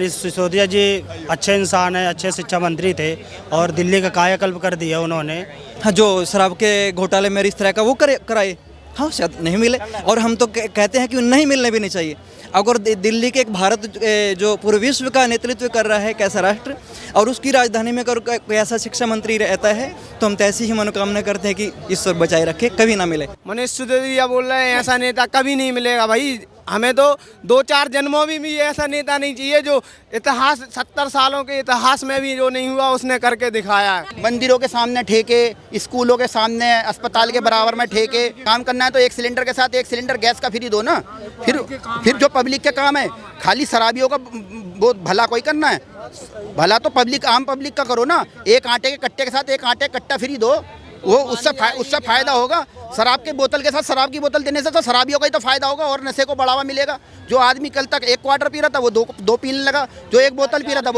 मनीष सिसोदिया जी अच्छे इंसान हैं, अच्छे शिक्षा मंत्री थे और दिल्ली का कायाकल्प कर दिया उन्होंने। हाँ, जो शराब के घोटाले में इस तरह का वो कराए, हाँ शायद नहीं मिले, और हम तो कहते हैं कि नहीं मिलने भी नहीं चाहिए। अगर दिल्ली के एक भारत जो पूरे विश्व का नेतृत्व कर रहा है, कैसा राष्ट्र, और उसकी राजधानी में अगर कोई ऐसा शिक्षा मंत्री रहता है तो हम तो ऐसी ही मनोकामना करते हैं कि ईश्वर बचाए रखे, कभी ना मिले। मनीष सिसोदिया बोल रहे हैं ऐसा नेता कभी नहीं मिलेगा भाई। हमें तो 2-4 जन्मों में भी ऐसा नेता नहीं चाहिए जो इतिहास 70 सालों के इतिहास में भी जो नहीं हुआ उसने करके दिखाया है। मंदिरों के सामने ठेके, स्कूलों के सामने, अस्पताल के बराबर में ठेके। काम करना है तो एक सिलेंडर के साथ एक सिलेंडर गैस का फ्री दो ना। फिर जो पब्लिक के काम है, खाली शराबियों का वो भला कोई करना है? भला तो पब्लिक, आम पब्लिक का करो ना। एक आटे के कट्टे के साथ एक आटे का कट्टा फ्री दो, वो उससे फायदा होगा। शराब के बोतल के साथ शराब की बोतल देने से तो शराबियों का ही तो फायदा होगा और नशे को बढ़ावा मिलेगा। जो आदमी कल तक 1 क्वार्टर पी रहा था वो दो पीने लगा, जो 1 बोतल पी रहा था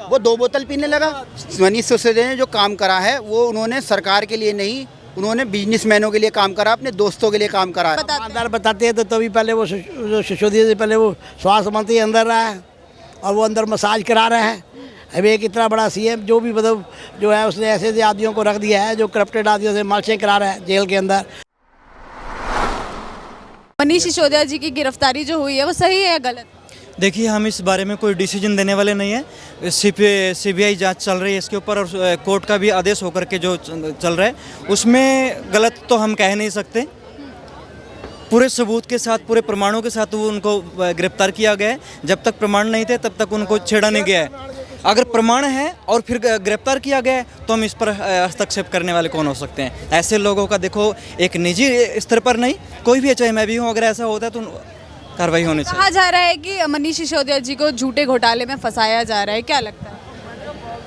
वो 2 बोतल पीने लगा। मनीष सिसोदिया ने जो काम करा है वो उन्होंने सरकार के लिए नहीं, उन्होंने बिजनेसमैनों के लिए काम करा, अपने दोस्तों के लिए काम करा। ईमानदार बताते हैं तो तभी पहले वो सिसोदिया से पहले वो स्वास्थ्य मंत्री अंदर रहा है और वो अंदर मसाज करा रहे हैं। अब एक इतना बड़ा सीएम जो भी मतलब जो है उसने ऐसे ऐसे आदमियों को रख दिया है जो करप्टेड आदमियों से मालशें करा रहा है जेल के अंदर। मनीष सिसोदिया जी की गिरफ्तारी जो हुई है वो सही है या गलत? देखिए, हम इस बारे में कोई डिसीजन देने वाले नहीं है। सीबीआई जांच चल रही है इसके ऊपर और कोर्ट का भी आदेश होकर के जो चल रहा है उसमें गलत तो हम कह नहीं सकते। पूरे सबूत के साथ, पूरे प्रमाणों के साथ वो उनको गिरफ्तार किया गया है। जब तक प्रमाण नहीं थे तब तक उनको छेड़ा नहीं गया है। अगर प्रमाण है और फिर गिरफ्तार किया गया है तो हम इस पर हस्तक्षेप करने वाले कौन हो सकते हैं? ऐसे लोगों का देखो एक निजी स्तर पर नहीं, कोई भी है, चाहे मैं भी हूँ, अगर ऐसा होता है तो कार्रवाई होनी चाहिए। कहा जा रहा है कि मनीष सिसोदिया जी को झूठे घोटाले में फंसाया जा रहा है, क्या लगता है?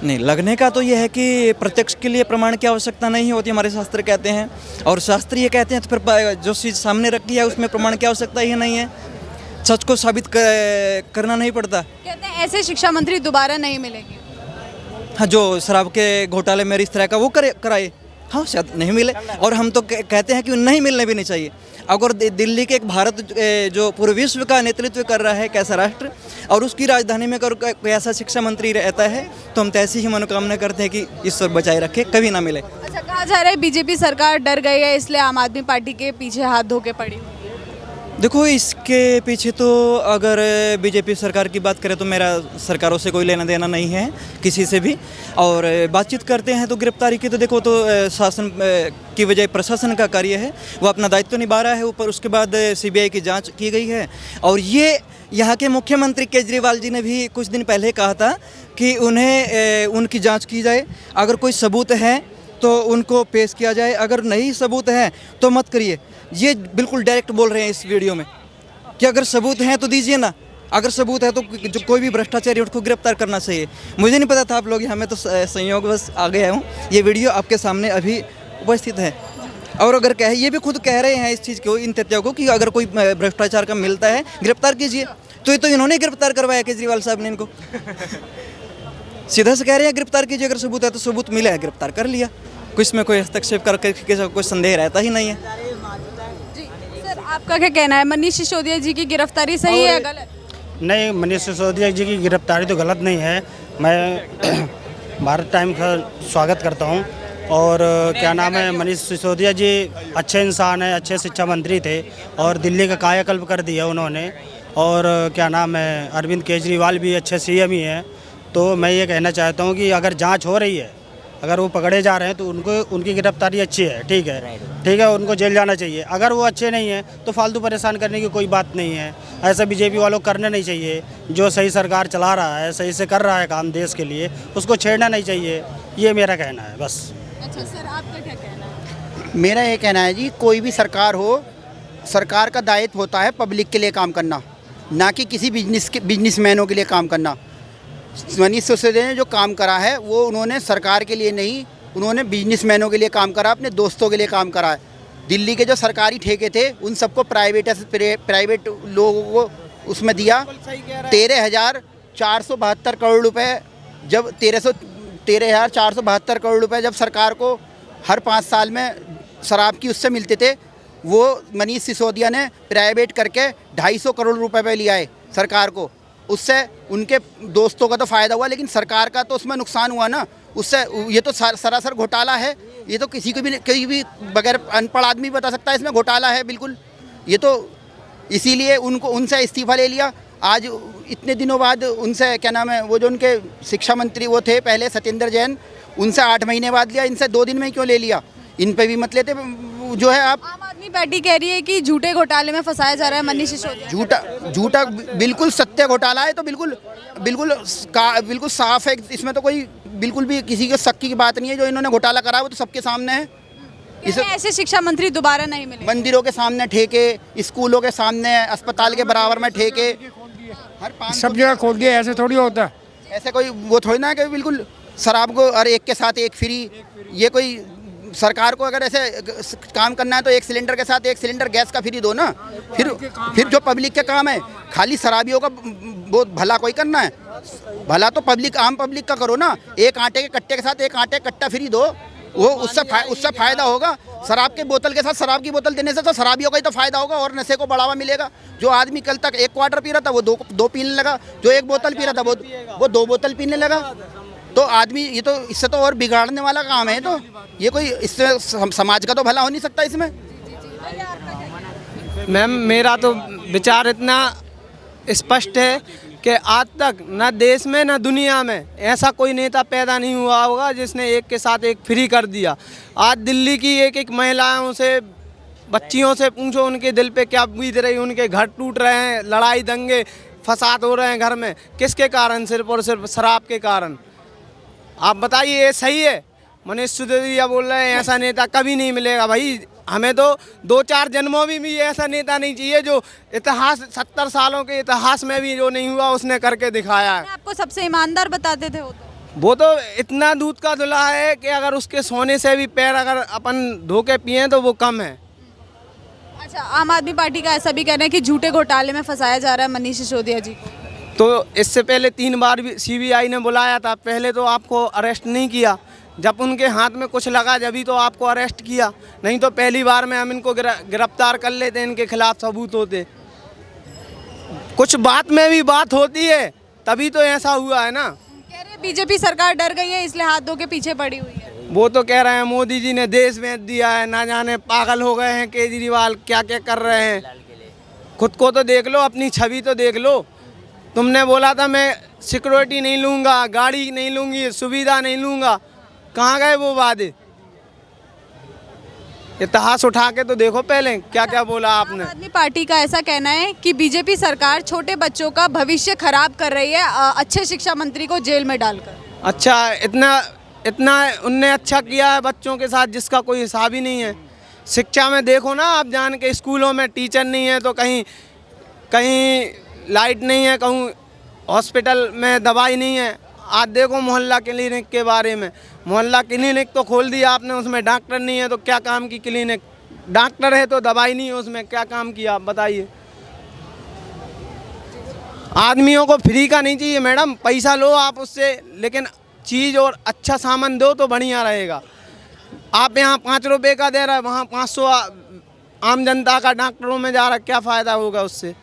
नहीं, लगने का तो ये है कि प्रत्यक्ष के लिए प्रमाण की आवश्यकता नहीं होती, हमारे शास्त्र कहते हैं, और शास्त्र ये कहते हैं तो फिर जो चीज़ सामने रखी है उसमें प्रमाण की आवश्यकता ही नहीं है। सच को साबित करना नहीं पड़ता। कहते हैं ऐसे शिक्षा मंत्री दोबारा नहीं मिलेंगे। हाँ, जो शराब के घोटाले में इस तरह का वो कराए, हाँ शायद नहीं मिले, और हम तो कहते हैं कि नहीं मिलने भी नहीं चाहिए। अगर दिल्ली के एक भारत जो पूरे विश्व का नेतृत्व कर रहा है, कैसा राष्ट्र, और उसकी राजधानी में अगर कोई ऐसा शिक्षा मंत्री रहता है तो हम तो ऐसी ही मनोकामना करते हैं कि ईश्वर बचाए रखे, कभी ना मिले। अच्छा, कहा जा रहा है बीजेपी सरकार डर गई है इसलिए आम आदमी पार्टी के पीछे हाथ धो के पड़ी। देखो, इसके पीछे तो अगर बीजेपी सरकार की बात करें तो मेरा सरकारों से कोई लेना देना नहीं है, किसी से भी। और बातचीत करते हैं तो गिरफ्तारी की तो देखो तो शासन की वजह प्रशासन का कार्य है, वो अपना दायित्व निभा रहा है। ऊपर उसके बाद सीबीआई की जांच की गई है और ये यहाँ के मुख्यमंत्री केजरीवाल जी ने भी कुछ दिन पहले कहा था कि उन्हें उनकी जाँच की जाए। अगर कोई सबूत है तो उनको पेश किया जाए, अगर नहीं सबूत है तो मत करिए। ये बिल्कुल डायरेक्ट बोल रहे हैं इस वीडियो में कि अगर सबूत हैं तो दीजिए ना, अगर सबूत है तो जो कोई भी भ्रष्टाचारी उसको गिरफ्तार करना चाहिए। मुझे नहीं पता था आप लोग यहाँ में, तो संयोग बस आ गया हूँ। ये वीडियो आपके सामने अभी उपस्थित है और अगर ये भी खुद कह रहे हैं इस चीज़ को, इन तथ्यों को, कि अगर कोई भ्रष्टाचार का मिलता है गिरफ्तार कीजिए। तो ये तो इन्होंने गिरफ्तार करवाया, केजरीवाल साहब ने इनको सीधा से कह रहे हैं गिरफ्तार कीजिए। अगर सबूत है तो सबूत मिला है, गिरफ्तार कर लिया। इसमें कोई हस्तक्षेप करके कोई संदेह रहता ही नहीं है। सर, आपका क्या कहना है, मनीष सिसोदिया जी की गिरफ्तारी सही है या गलत? नहीं, मनीष सिसोदिया जी की गिरफ्तारी तो गलत नहीं है। मैं भारत टाइम्स का स्वागत करता हूं। और क्या नाम है, मनीष सिसोदिया जी अच्छे इंसान हैं, अच्छे शिक्षा मंत्री थे और दिल्ली का कायाकल्प कर दिया उन्होंने। और क्या नाम है, अरविंद केजरीवाल भी अच्छे सीएम ही हैं। तो मैं ये कहना चाहता हूँ कि अगर जाँच हो रही है, अगर वो पकड़े जा रहे हैं तो उनकी गिरफ्तारी अच्छी है, ठीक है, उनको जेल जाना चाहिए। अगर वो अच्छे नहीं हैं तो फालतू परेशान करने की कोई बात नहीं है। ऐसा बीजेपी वालों को करना नहीं चाहिए। जो सही सरकार चला रहा है, सही से कर रहा है काम देश के लिए, उसको छेड़ना नहीं चाहिए। ये मेरा कहना है बस। अच्छा सर, आपका क्या कहना है? मेरा ये कहना है जी, कोई भी सरकार हो, सरकार का दायित्व होता है पब्लिक के लिए काम करना, ना कि किसी बिजनेसमैनों के लिए काम करना। मनीष सिसोदिया ने जो काम करा है वो उन्होंने सरकार के लिए नहीं, उन्होंने बिजनेसमैनों के लिए काम करा, अपने दोस्तों के लिए काम करा है। दिल्ली के जो सरकारी ठेके थे उन सबको प्राइवेट लोगों को उसमें दिया। 13,472 करोड़ रुपए, जब 13,472 करोड़ रुपए जब सरकार को हर 5 साल में शराब की उससे मिलते थे, वो मनीष सिसोदिया ने प्राइवेट करके 250 करोड़ रुपए पे लिया है सरकार को। उससे उनके दोस्तों का तो फ़ायदा हुआ, लेकिन सरकार का तो उसमें नुकसान हुआ ना। उससे ये तो सरासर घोटाला है। ये तो किसी भी बगैर अनपढ़ आदमी बता सकता है इसमें घोटाला है बिल्कुल। ये तो इसीलिए उनसे इस्तीफ़ा ले लिया। आज इतने दिनों बाद उनसे क्या नाम है, वो जो उनके शिक्षा मंत्री वो थे पहले सत्येंद्र जैन, उनसे 8 महीने बाद लिया, इनसे 2 दिन में क्यों ले लिया? इन पे भी मत लेते जो है आप। आम आदमी पार्टी कह रही है कि झूठे घोटाले में फंसाया जा रहा है मनीष सिसोदिया। झूठा बिल्कुल सत्य घोटाला है, तो बिल्कुल साफ है। इसमें तो कोई बिल्कुल भी किसी के शक की बात नहीं है। जो इन्होंने घोटाला करा वो तो सबके सामने है। इसे ऐसे शिक्षा मंत्री दोबारा नहीं मिले। मंदिरों के सामने ठेके, स्कूलों के सामने, अस्पताल के बराबर में ठेके, हर 5 सब जगह खोल दिया। ऐसे थोड़ी होता है। ऐसे कोई वो थोड़ी ना है कि बिल्कुल शराब को और एक के साथ एक फ्री। ये कोई सरकार को अगर ऐसे काम करना है तो एक सिलेंडर के साथ एक सिलेंडर गैस का फ्री दो ना। फिर जो पब्लिक के काम है, खाली शराबियों का वो भला कोई करना है? भला तो आम पब्लिक का करो ना। एक आटे के कट्टे के साथ एक आटे का कट्टा फ्री दो, वो उससे फायदा होगा। शराब के बोतल के साथ शराब की बोतल देने से तो शराबियों का ही तो फायदा होगा और नशे को बढ़ावा मिलेगा। जो आदमी कल तक 1 क्वार्टर पी रहा था वो दो पीने लगा, जो 1 बोतल पी रहा था वो 2 बोतल पीने लगा। तो आदमी ये तो इससे तो और बिगाड़ने वाला काम है। तो ये कोई इससे समाज का तो भला हो नहीं सकता इसमें। मैम मेरा तो विचार इतना स्पष्ट है कि आज तक न देश में न दुनिया में ऐसा कोई नेता पैदा नहीं हुआ होगा जिसने एक के साथ एक फ्री कर दिया। आज दिल्ली की एक महिलाओं से, बच्चियों से पूछो उनके दिल पे क्या बीत रही। उनके घर टूट रहे हैं, लड़ाई दंगे फसाद हो रहे हैं घर में। किसके कारण? सिर्फ और सिर्फ शराब के कारण। आप बताइए ये सही है? मनीष सिसोदिया बोल रहे हैं ऐसा नेता कभी नहीं मिलेगा। भाई हमें तो 2-4 जन्मों में भी ऐसा नेता नहीं चाहिए जो इतिहास 70 सालों के इतिहास में भी जो नहीं हुआ उसने करके दिखाया है। आपको सबसे ईमानदार बताते थे वो तो इतना दूध का धुला है कि अगर उसके सोने से भी पैर अगर अपन धो के पिए तो वो कम है। अच्छा, आम आदमी पार्टी का ऐसा भी कहना है कि झूठे घोटाले में फंसाया जा रहा है मनीष सिसोदिया जी को। तो इससे पहले 3 बार भी सीबीआई ने बुलाया था। पहले तो आपको अरेस्ट नहीं किया, जब उनके हाथ में कुछ लगा जब ही तो आपको अरेस्ट किया। नहीं तो पहली बार में हम इनको गिरफ्तार कर लेते, इनके खिलाफ सबूत होते। कुछ बात में भी बात होती है तभी तो ऐसा हुआ है ना। कह रहे बीजेपी सरकार डर गई है इसलिए हाथ धो के पीछे पड़ी हुई है। वो तो कह रहे हैं मोदी जी ने देश बेच दिया है, ना जाने पागल हो गए हैं केजरीवाल, क्या क्या कर रहे हैं। खुद को तो देख लो, अपनी छवि तो देख लो। तुमने बोला था मैं सिक्योरिटी नहीं लूँगा, गाड़ी नहीं लूँगी, सुविधा नहीं लूँगा, कहाँ गए वो वादे? इतिहास उठा के तो देखो पहले क्या क्या बोला आपने। आम आदमी पार्टी का ऐसा कहना है कि बीजेपी सरकार छोटे बच्चों का भविष्य खराब कर रही है अच्छे शिक्षा मंत्री को जेल में डालकर। अच्छा, इतना उनने अच्छा किया है बच्चों के साथ जिसका कोई हिसाब ही नहीं है। शिक्षा में देखो ना आप जान के, स्कूलों में टीचर नहीं है तो कहीं लाइट नहीं है, कहूँ हॉस्पिटल में दवाई नहीं है। आज देखो मोहल्ला क्लिनिक के बारे में, मोहल्ला क्लिनिक तो खोल दिया आपने, उसमें डॉक्टर नहीं है तो क्या काम की क्लिनिक? डॉक्टर है तो दवाई नहीं है उसमें, क्या काम किया आप बताइए? आदमियों को फ्री का नहीं चाहिए मैडम, पैसा लो आप उससे, लेकिन चीज़ और अच्छा सामान दो तो बढ़िया रहेगा। आप यहाँ 5 रुपये का दे रहे हैं, वहाँ 500 आम जनता का डॉक्टरों में जा रहा है, क्या फ़ायदा होगा उससे?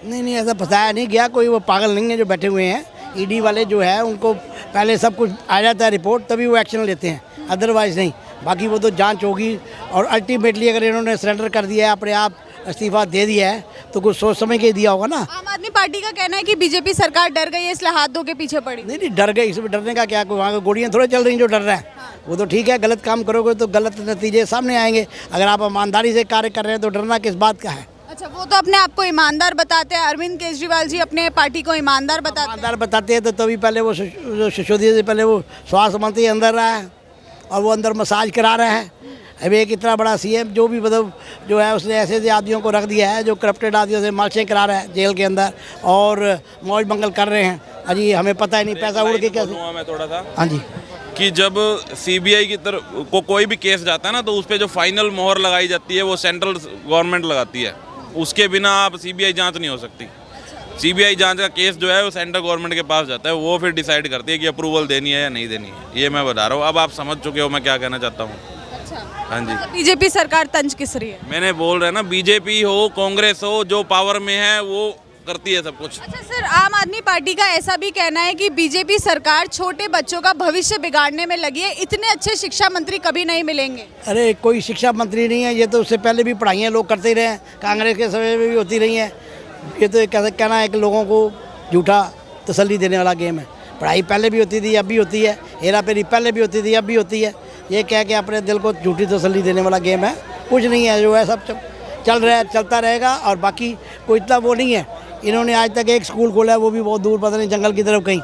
नहीं ऐसा फंसाया नहीं गया कोई। वो पागल नहीं है जो बैठे हुए हैं। ईडी वाले जो है उनको पहले सब कुछ आ जाता है रिपोर्ट, तभी वो एक्शन लेते हैं, अदरवाइज़ नहीं। बाकी वो तो जांच होगी और अल्टीमेटली अगर इन्होंने सरेंडर कर दिया है, अपने आप इस्तीफा दे दिया है, तो कुछ सोच समझ के दिया होगा ना। आम आदमी पार्टी का कहना है कि बीजेपी सरकार डर गई है इसलिए हाथ धो के पीछे पड़ी। नहीं डर गए, इसमें डरने का क्या? वहाँ गोलियाँ थोड़ा चल रही जो डर रहा है। वो तो ठीक है, गलत काम करोगे तो गलत नतीजे सामने आएंगे। अगर आप ईमानदारी से कार्य कर रहे हैं तो डरना किस बात का है? अच्छा, वो तो अपने आप को ईमानदार बताते हैं। अरविंद केजरीवाल जी अपने पार्टी को ईमानदार बताते हैं तो तभी पहले वो सिसोदिया से पहले वो स्वास्थ्य मंत्री अंदर रहा है और वो अंदर मसाज करा रहे हैं। अभी एक इतना बड़ा सीएम जो भी मतलब जो है उसने ऐसे आदमियों को रख दिया है जो करप्टेड आदमियों से मालशें करा रहे हैं जेल के अंदर और मौज मंगल कर रहे हैं। अजी हमें पता ही नहीं पैसा उड़ के कैसे। मैं थोड़ा सा हाँ जी, कि जब सीबीआई की तरफ को कोई भी केस जाता है ना तो उस पर जो फाइनल मोहर लगाई जाती है वो सेंट्रल गवर्नमेंट लगाती है। उसके बिना आप सीबीआई जांच नहीं हो सकती। सीबीआई जांच का केस जो है वो सेंट्रल गवर्नमेंट के पास जाता है, वो फिर डिसाइड करती है कि अप्रूवल देनी है या नहीं देनी है। ये मैं बता रहा हूँ। अब आप समझ चुके हो मैं क्या कहना चाहता हूँ। हाँ जी, बीजेपी सरकार तंज किस रही है? मैंने बोल रहा है ना, बीजेपी हो कांग्रेस हो, जो पावर में है वो करती है सब कुछ। अच्छा सर, आम आदमी पार्टी का ऐसा भी कहना है कि बीजेपी सरकार छोटे बच्चों का भविष्य बिगाड़ने में लगी है, इतने अच्छे शिक्षा मंत्री कभी नहीं मिलेंगे। अरे कोई शिक्षा मंत्री नहीं है, ये तो उससे पहले भी पढ़ाइयाँ लोग करते ही रहे हैं, कांग्रेस के समय में भी होती रही हैं। ये तो कैसे कहना है कि लोगों को झूठा तसल्ली देने वाला गेम है। पढ़ाई पहले भी होती थी, अब भी होती है, हेरा फेरी पहले भी होती थी, अब भी होती है। ये कह के अपने दिल को झूठी तसल्ली देने वाला गेम है, कुछ नहीं है। जो है सब चल रहा है, चलता रहेगा। और बाकी कोई इतना वो नहीं है। इन्होंने आज तक एक स्कूल खोला है, वो भी बहुत दूर, पता नहीं जंगल की तरफ कहीं।